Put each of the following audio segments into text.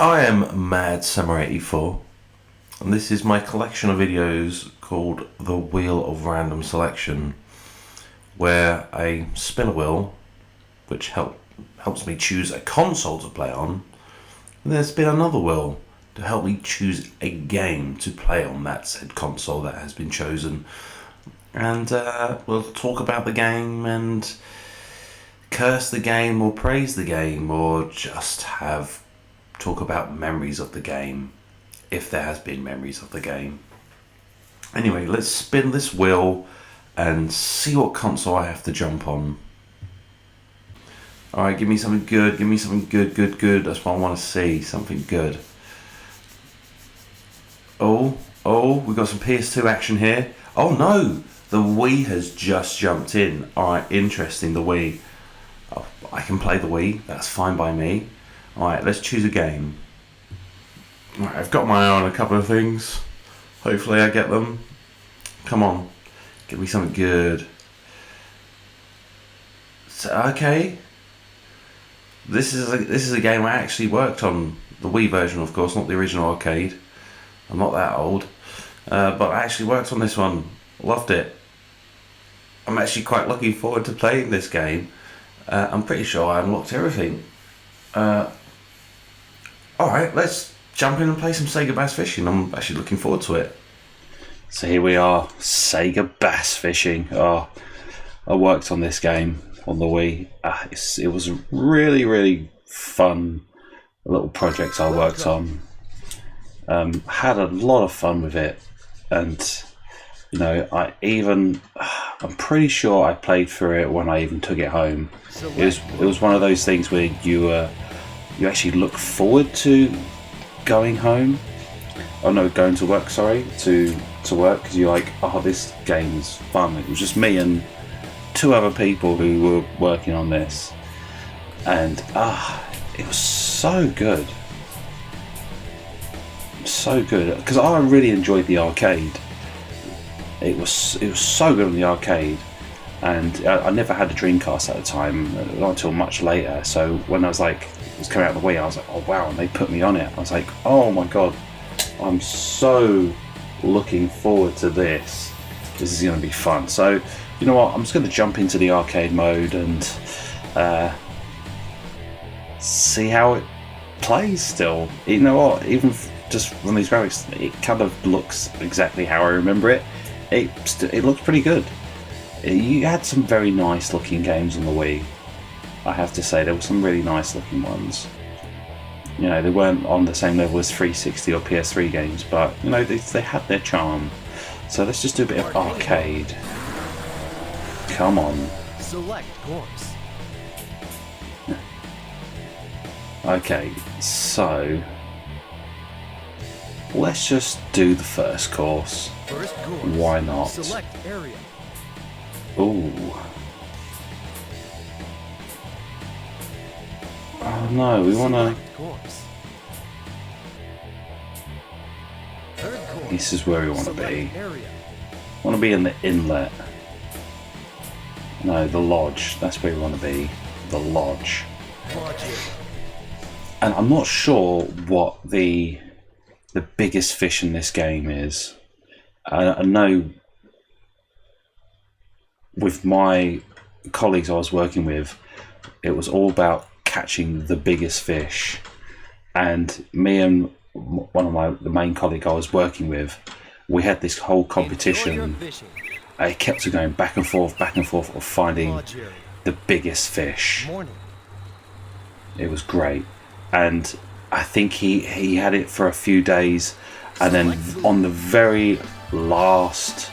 I am Mad Summer 84, and this is my collection of videos called The Wheel of Random Selection, where I spin a wheel, which helps me choose a console to play on, and then spin another wheel to help me choose a game to play on that said console that has been chosen. And we'll talk about the game and curse the game or praise the game, or just talk about memories of the game, if there has been memories of the game. Anyway, let's spin this wheel and see what console I have to jump on. Alright, give me something good, good. That's what I want to see, something good. Oh, we've got some PS2 action here. Oh no, the Wii has just jumped in. Alright, interesting, the Wii. Oh, I can play the Wii, that's fine by me. Alright, let's choose a game. Alright, I've got my eye on a couple of things. Hopefully I get them. Come on, give me something good. So, okay. This is a game I actually worked on. The Wii version, of course, not the original arcade. I'm not that old. But I actually worked on this one. Loved it. I'm actually quite looking forward to playing this game. I'm pretty sure I unlocked everything. Alright, let's jump in and play some Sega Bass Fishing. I'm actually looking forward to it. So here we are, Sega Bass Fishing. Oh, I worked on this game on the Wii. It was a really fun little project I worked on. Had a lot of fun with it, and you know, I'm pretty sure I played through it when I even took it home. It was one of those things where you actually look forward to going home. Oh no, going to work. Sorry, to work, because you're like, oh, this game is fun. It was just me and two other people who were working on this, and it was so good. So good, because I really enjoyed the arcade. It was so good on the arcade, and I never had a Dreamcast at the time, not until much later. So when I was like, it was coming out of the way, I was like, oh wow, and they put me on it. I was like, oh my god, I'm so looking forward to this. This is going to be fun. So you know what, I'm just going to jump into the arcade mode and see how it plays still. You know what, even just from these graphics, it kind of looks exactly how I remember it. It looks pretty good. You had some very nice looking games on the Wii. I have to say, there were some really nice looking ones. You know, they weren't on the same level as 360 or PS3 games, but you know, they had their charm. So let's just do a bit of arcade. Come on. Select course. Okay, so let's just do the first course. First course. Why not? Select area. Ooh. Oh no, we want to... Course. Third course. This is where we want to be. Area. Want to be in the inlet. No, the lodge. That's where we want to be. The lodge. And I'm not sure what the biggest fish in this game is. I know with my colleagues I was working with, it was all about catching the biggest fish, and me and one of the main colleague I was working with, we had this whole competition. It kept on going back and forth of finding the biggest fish. It was great, and I think he had it for a few days, and then on the very last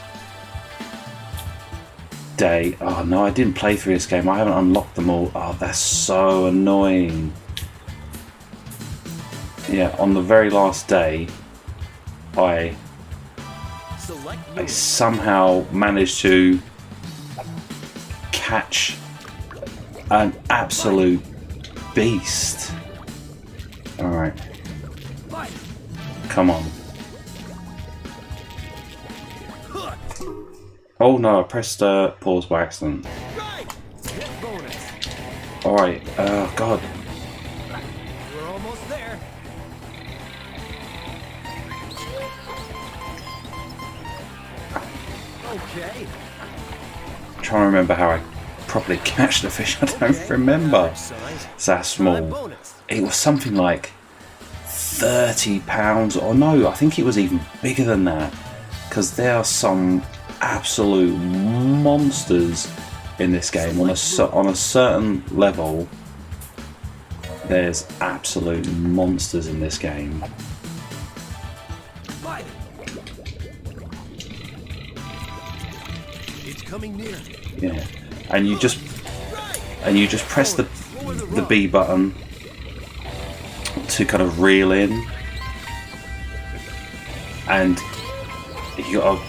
day, oh no, I didn't play through this game. I haven't unlocked them all. Oh, that's so annoying. Yeah, on the very last day, I somehow managed to catch an absolute beast. Alright. Come on. Oh no, I pressed pause by accident. Alright, God. We're almost there. Okay. I'm trying to remember how I properly catch the fish. I don't remember. Average size. It's that Time small. bonus. It was something like £30, or no, I think it was even bigger than that, because there are some absolute monsters in this game. On a certain level, there's absolute monsters in this game. Bite. It's coming near. Yeah, and you just press the B button to kind of reel in, and you gotta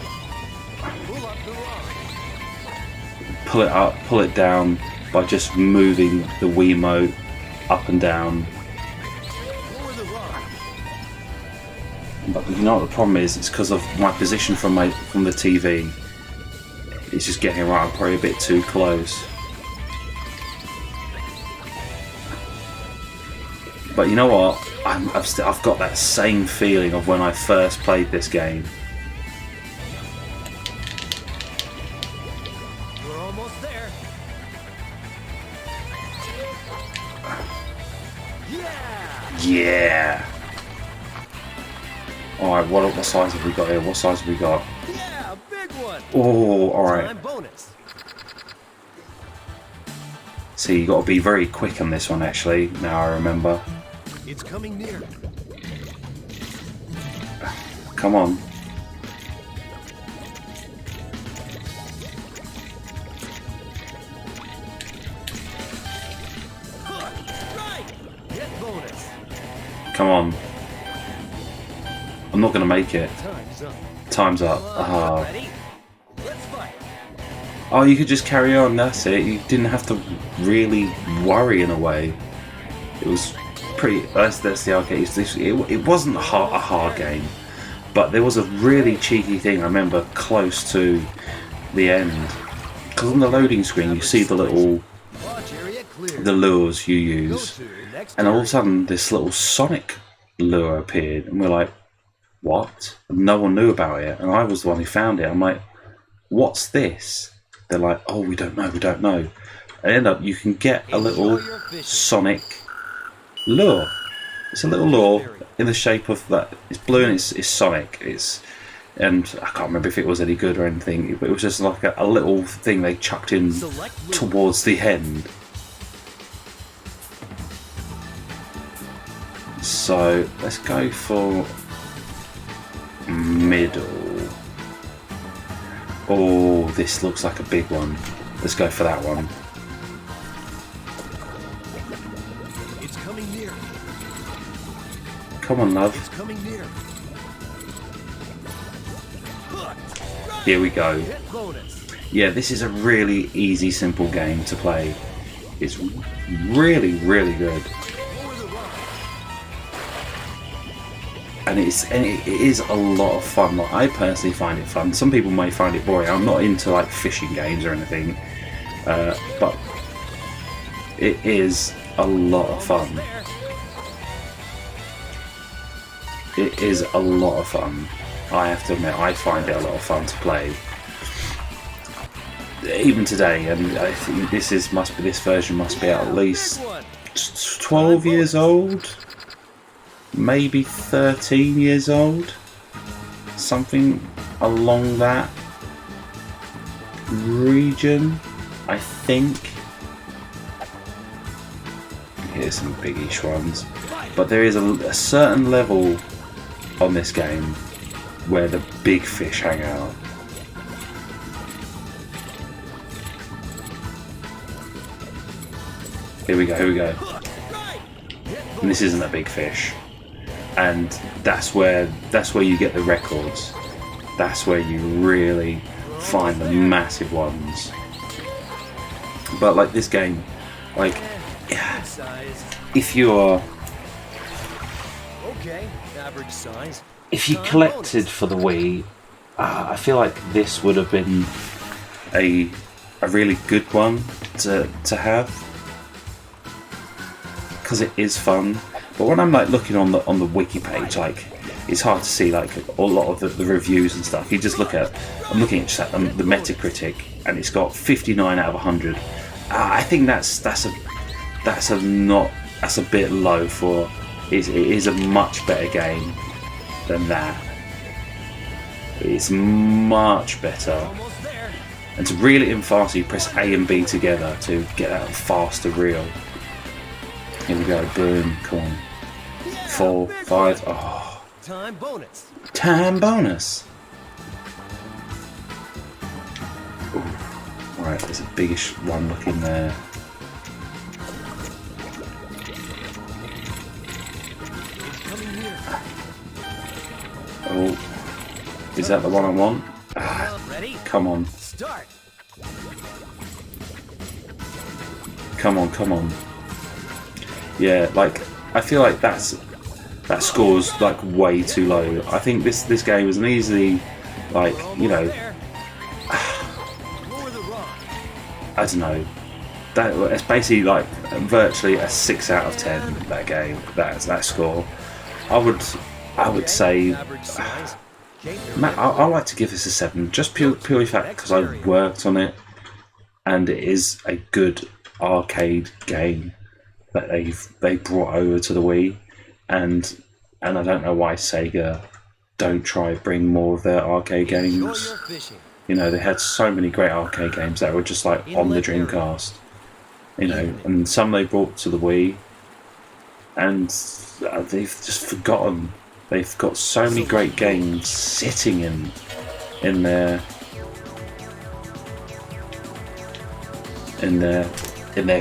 Pull up the rod. pull it up, pull it down by just moving the Wiimote up and down. Lower the rod. But you know what the problem is? It's because of my position from the TV. It's just getting right. I'm probably a bit too close. But you know what? I've got that same feeling of when I first played this game. We're almost there. Yeah. Yeah. All right. What size have we got here? What size have we got? Yeah, big one. Oh, all right. Time bonus. So you got to be very quick on this one. Actually, now I remember. It's coming near. Come on. Hook. Right. Get bonus. Come on. I'm not going to make it. Time's up. Time's up. Ah. Ready? Let's fight. Oh, you could just carry on. That's it. You didn't have to really worry in a way. It was pretty. That's the arcade. It wasn't a hard game, but there was a really cheeky thing I remember close to the end, because on the loading screen you see the little Watch area clear. the lures you Go use, to next and all of area. a sudden this little Sonic lure appeared, and we're like, what? And no one knew about it, and I was the one who found it. I'm like, what's this? They're like, oh, we don't know. And end up you can get a little Enjoy your fishing. Sonic lure. It's a little lure in the shape of that. It's blue and it's Sonic. And I can't remember if it was any good or anything, but it was just like a little thing they chucked in Select lure. towards the end. So let's go for middle. Oh, this looks like a big one. Let's go for that one. It's coming near. Come on, love. It's coming near. Hook. Right. Here we go. Hit bonus. Yeah, this is a really easy, simple game to play. It's really, really good. Lower the rod. And it is a lot of fun. Like, I personally find it fun. Some people may find it boring. I'm not into like fishing games or anything, but it is a lot of fun. There. It is a lot of fun. I have to admit, I find it a lot of fun to play. Even today, and I think this version must be at least Big one. 12 years old, maybe 13 years old, something along that region, I think. Here's some biggish ones, but there is a certain level on this game where the big fish hang out. Here we go. Hook. Right. Hit And this isn't a big fish, and that's where you get the records. That's where you really find the massive ones. But like this game, like Good size. if you're Okay. Average size. if you Time collected bonus. for the Wii, I feel like this would have been a really good one to have, because it is fun. But when I'm like looking on the wiki page, like it's hard to see like a lot of the reviews and stuff. You just look at, I'm looking at just at the Metacritic, and it's got 59 out of 100. I think that's a bit low for. It is a much better game than that. It's much better. Almost there. And to reel it in faster, you press A and B together to get that faster reel. Here we go, boom, come on. 4, 5, oh. Time bonus. Time bonus! Ooh. Right, there's a biggish one looking there. Coming here. Oh, is that the one I want? Ready? Come on, Start. come on, come on. Yeah, like, I feel like that score's like way too low. I think this game is an easily, like, you know, Lower the rod. I don't know. It's basically like virtually a 6 out of 10. That game, that score. I would say, Average size. I like to give this a 7, just purely fact because I worked on it, and it is a good arcade game that they brought over to the Wii, and I don't know why Sega don't try to bring more of their arcade Enjoy games. your fishing. You know, they had so many great arcade games that were just like on the Dreamcast. You know, and some they brought to the Wii, and they've just forgotten. They've got so many great games sitting in their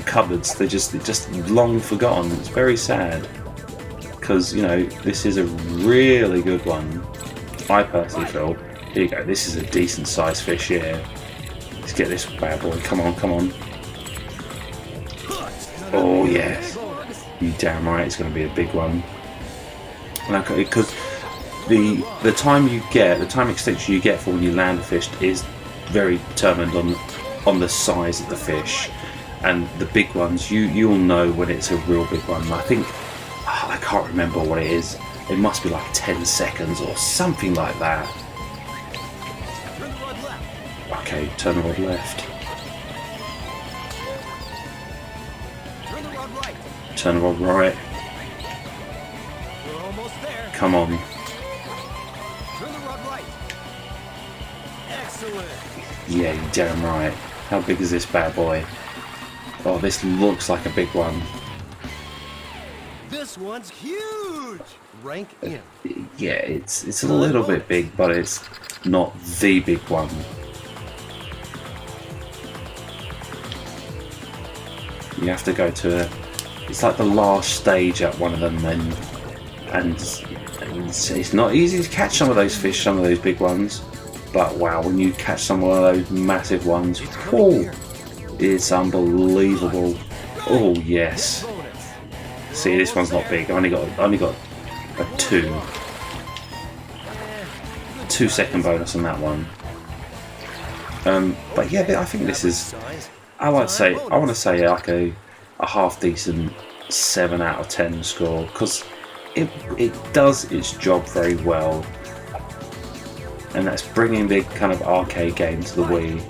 cupboards. They're just long forgotten. It's very sad because, you know, this is a really good one. I personally feel. Here you go. This is a decent sized fish here. Let's get this bad boy. Come on, come on. Oh yes, you damn right. It's going to be a big one. Because the time extension you get for when you land a fish is very determined on the size of the fish, and the big ones you'll know when it's a real big one. I think I can't remember what it is. It must be like 10 seconds or something like that. Turn the rod left. Okay, turn the rod left. Turn the rod right. Turn the rod right. We're almost there. Come on. Turn the rod right. Excellent. Yeah, you're damn right. How big is this bad boy? Oh, this looks like a big one. This one's huge. Rank in. Yeah, it's a little bit big, but it's not the big one. You have to go to it's like the last stage at one of them, and it's not easy to catch some of those fish, some of those big ones. But wow, when you catch some of those massive ones, oh, it's unbelievable. Oh yes. See, this one's not big. I only got a 2 second bonus on that one. But yeah, I think this is. I want to say like a half decent 7 out of 10 score, because it does its job very well, and that's bringing the kind of arcade game to the Wii.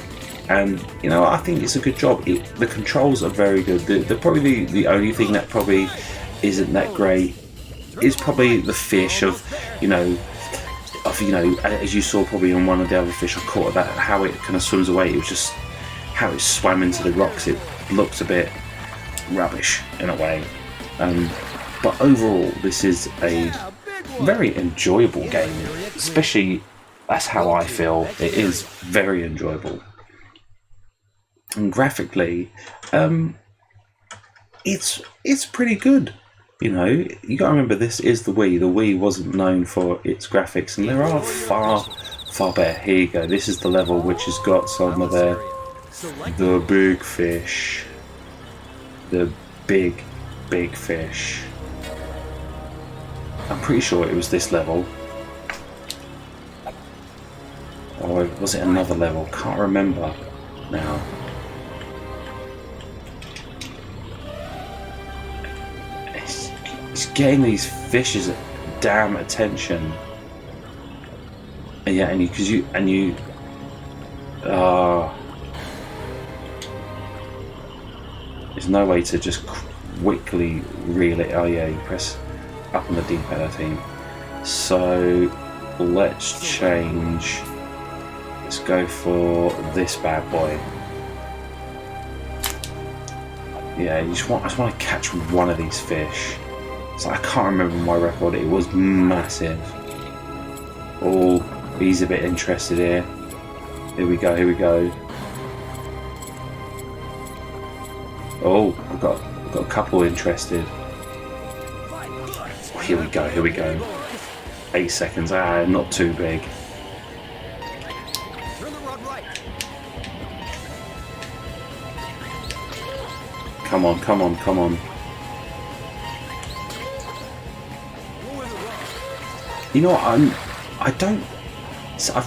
And you know, I think it's a good job. The controls are very good. Probably the only thing that probably isn't that great is probably the fish as you saw probably on one of the other fish I caught, about how it kind of swims away. It was just how it swam into the rocks. It looks a bit rubbish in a way. But overall, this is a very enjoyable game. Especially, that's how I feel. It is very enjoyable. And graphically, it's pretty good. You know, you gotta remember, this is the Wii. The Wii wasn't known for its graphics, and there are far better. Here you go. This is the level which has got some of the big fish. The big fish. I'm pretty sure it was this level. Or was it another level? Can't remember now. It's getting these fishes damn attention. And yeah, and you there's no way to just quickly reel it. Oh yeah, you press up on the D-pad, I think. So let's change. Let's go for this bad boy. Yeah, I just want to catch one of these fish. So I can't remember my record. It was massive. Oh, he's a bit interested here. Here we go. Here we go. Oh, I've got a couple interested. Here we go. Here we go. 8 seconds. Ah, not too big. Come on, come on, come on. You know what, I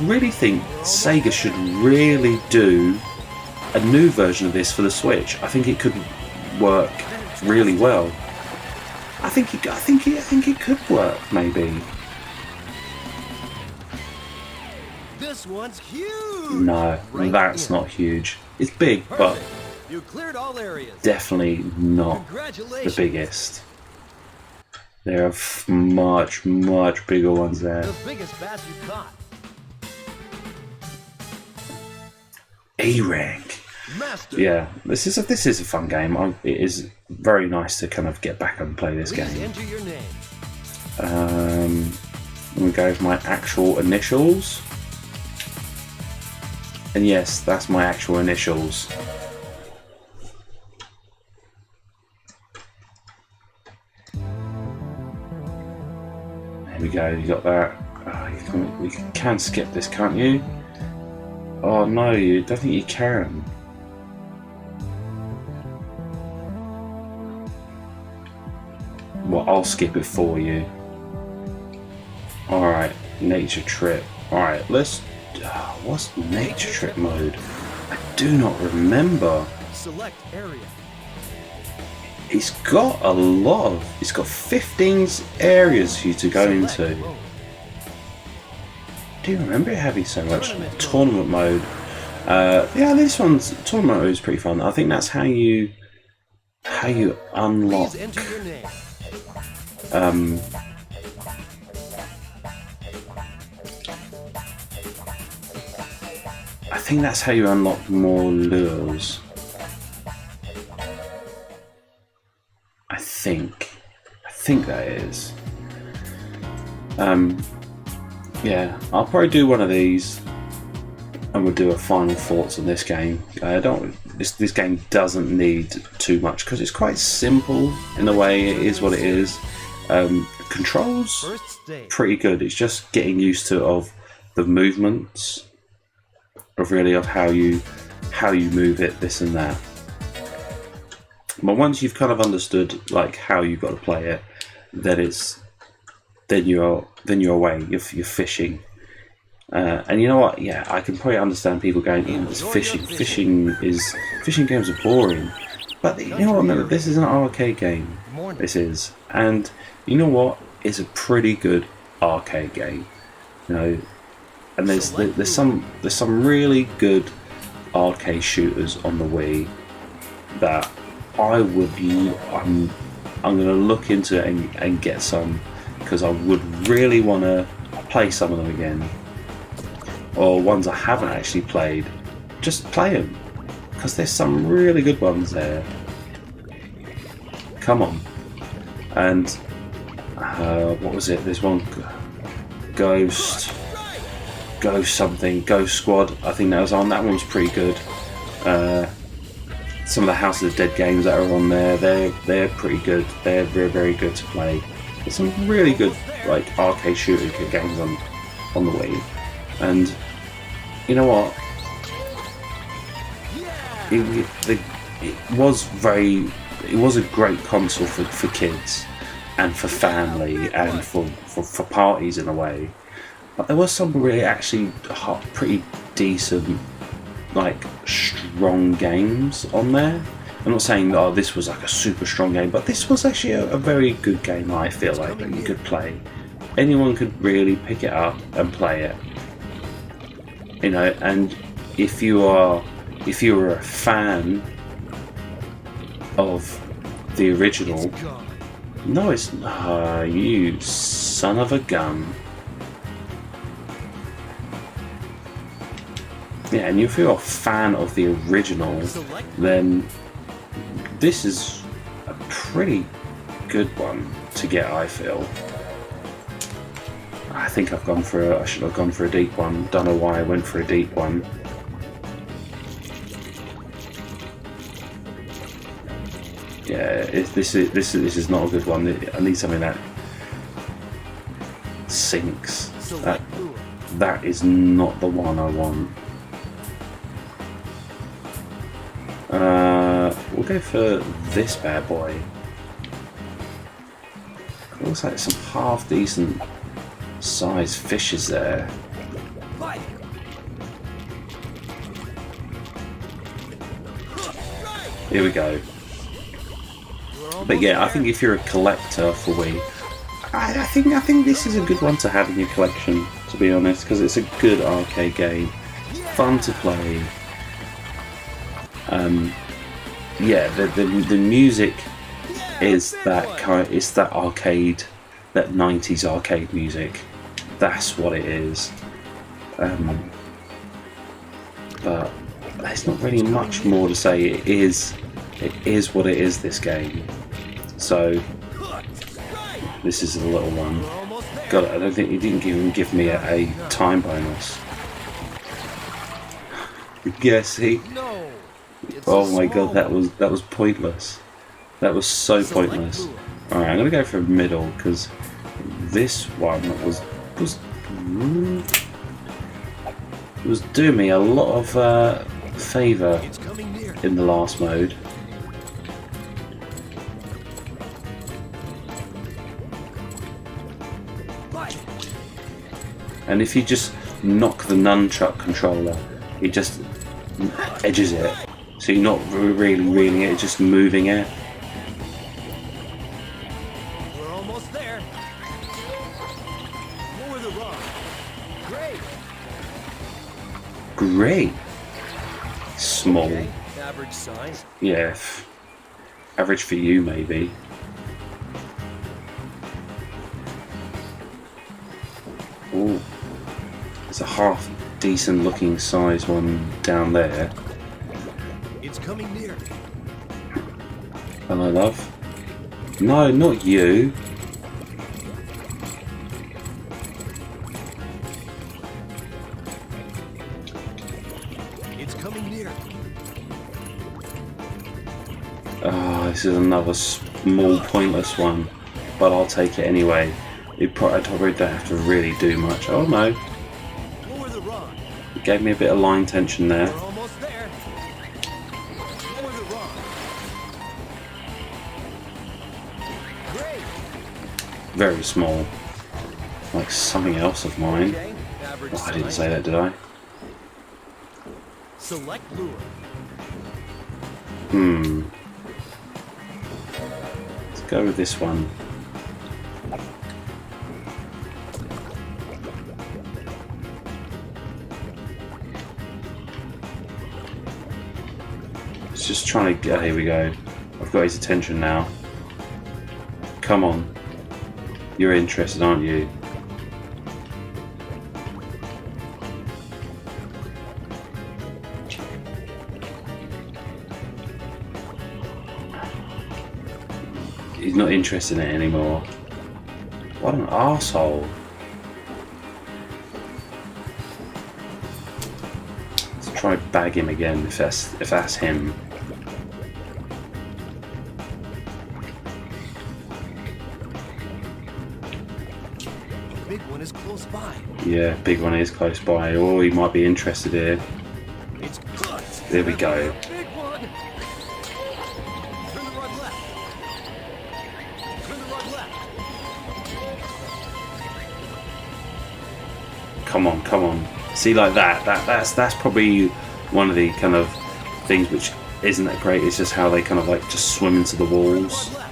really think Sega should really do a new version of this for the Switch. I think it could work really well. I think it could work, maybe. This one's huge. No, that's not huge. It's big, but you cleared all areas. Definitely not the biggest. There are much bigger ones there. The biggest bass you caught. A-rank. Master. Yeah, this is a fun game. It is very nice to kind of get back and play this Please game. enter your name. I'm gonna go with my actual initials. And yes, that's my actual initials. There we go, you got that. Oh, you can skip this, can't you? Oh no, I don't think you can. Well, I'll skip it for you. Alright, nature trip. Alright, let's... what's nature trip mode? I do not remember. Select area. It's got a lot of... It's got 15 areas for you to go into. I do remember it having so much. Tournament mode. Yeah, this one's... Tournament mode is pretty fun. I think that's how you unlock... Please enter your name. I think that's how you unlock more lures. I think that is. Yeah, I'll probably do one of these, and we'll do a final thoughts on this game. This game doesn't need too much because it's quite simple in the way it is what it is. Controls pretty good. It's just getting used to the movements of how you move it, this and that. But once you've kind of understood like how you've got to play it, then you're away. You're fishing, and you know what? Yeah, I can probably understand people going, it's fishing. Fishing games are boring. But you know what? Remember, this is an arcade game. This is, and you know what? It's a pretty good arcade game. You know, and there's some really good arcade shooters on the Wii that I'm gonna look into and get some, because I would really want to play some of them again, or ones I haven't actually played. Just play them, because there's some really good ones there. Come on. And what was it? There's one, Ghost Squad, I think that was on. That one was pretty good. Some of the House of the Dead games that are on there, they're pretty good. They're very, very good to play. There's some really good like arcade shooter games on the Wii. And you know what? It was a great console for kids and for family and for parties in a way. But there was some really actually pretty decent, like strong games on there. I'm not saying that this was like a super strong game, but this was actually a very good game. I feel like that you could play. anyone could really pick it up and play it. You know, and if you were a fan of the original, no, it's you son of a gun. Yeah, and if you're a fan of the original, then this is a pretty good one to get, I feel. I think I've gone for I should have gone for a deep one. Don't know why I went for a deep one. Yeah, this is not a good one. I need something that sinks. That is not the one I want. We'll go for this bad boy. Looks like some half decent size fishes there. Here we go. But yeah, I think if you're a collector for Wii, I think this is a good one to have in your collection, to be honest, because it's a good arcade game, fun to play. Yeah, the music is that arcade, that 90s arcade music. That's what it is. But there's not really much more to say. It is what it is, this game. So this is a little one. God, I don't think he didn't even give me a time bonus. Yeah, see? Oh my god, that was pointless. That was so pointless. Alright, I'm gonna go for middle because this one was doing me a lot of favour in the last mode. And if you just knock the nunchuck controller, it just edges it. So you're not really reeling it, just moving it. We're almost there. Lower the rod. Great. Great. Small. Okay. Average size. Yeah. Average for you, maybe. Ooh. There's a half decent looking size one down there. It's coming near. Hello, love. No, not you. It's coming near. Oh, this is another small, pointless one, but I'll take it anyway. I probably don't have to really do much. Oh no. Lower the rod. It gave me a bit of line tension there. We're almost there. Lower the rod. Great. Very small. Like something else of mine. Okay. Average Oh, I didn't size. say that, did I? Select lure. Let's go with this one. It's just trying to get. Here we go. I've got his attention now. Come on. You're interested, aren't you? He's not interested in it anymore. What an arsehole. Let's try bag him again if that's him. The big one is close by. Yeah, big one is close by. Oh, he might be interested here. It's good. There we go. Big one. Turn the rod left. Turn the rod left. Come on, come on. See, like that's probably one of the kind of things which isn't that great. It's just how they kind of like just swim into the walls. Rod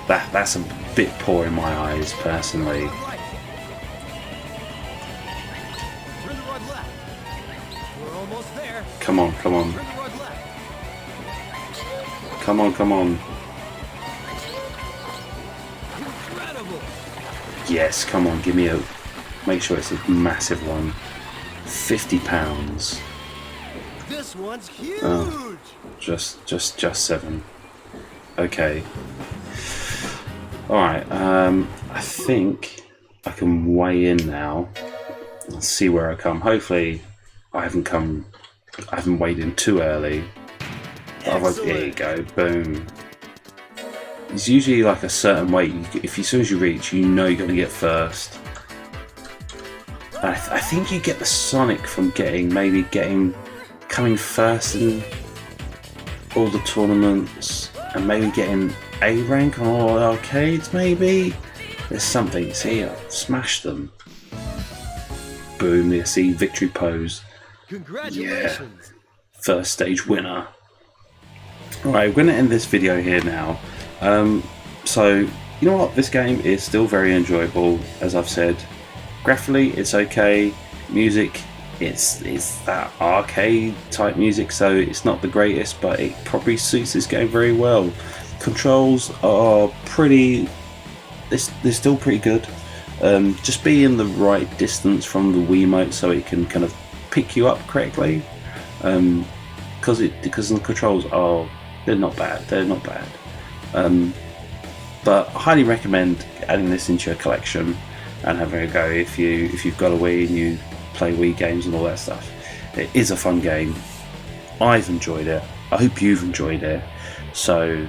left. That's a bit poor in my eyes personally. Right. Turn the rod left. We're almost there. Come on, come on, Turn the rod left. come on, come on. Incredible. Yes, come on, give me a. Make sure it's a massive one. £50. This one's huge. Oh. Just 7. Okay. Alright, I think I can weigh in now. Let's see where I come. Hopefully I haven't weighed in too early. Otherwise, there you go, boom. It's usually like a certain weight. If as soon as you reach, you know you're going to get first. I think you get the Sonic from coming first in all the tournaments, and maybe getting A rank on all the arcades, maybe? There's something. See, I smashed them. Boom, you see, victory pose. Congratulations. Yeah. First stage winner. Alright, we're going to end this video here now. So, you know what? This game is still very enjoyable, as I've said. Graphically, it's okay. Music, it's that arcade type music, so it's not the greatest, but it probably suits this game very well. Controls are pretty, they're still pretty good. Just be in the right distance from the Wiimote so it can kind of pick you up correctly. Because the controls they're not bad. But I highly recommend adding this into your collection and having a go if you've got a Wii and you play Wii games and all that stuff. It is a fun game. I've enjoyed it. I hope you've enjoyed it. So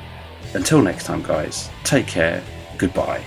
until next time, guys, take care. Goodbye.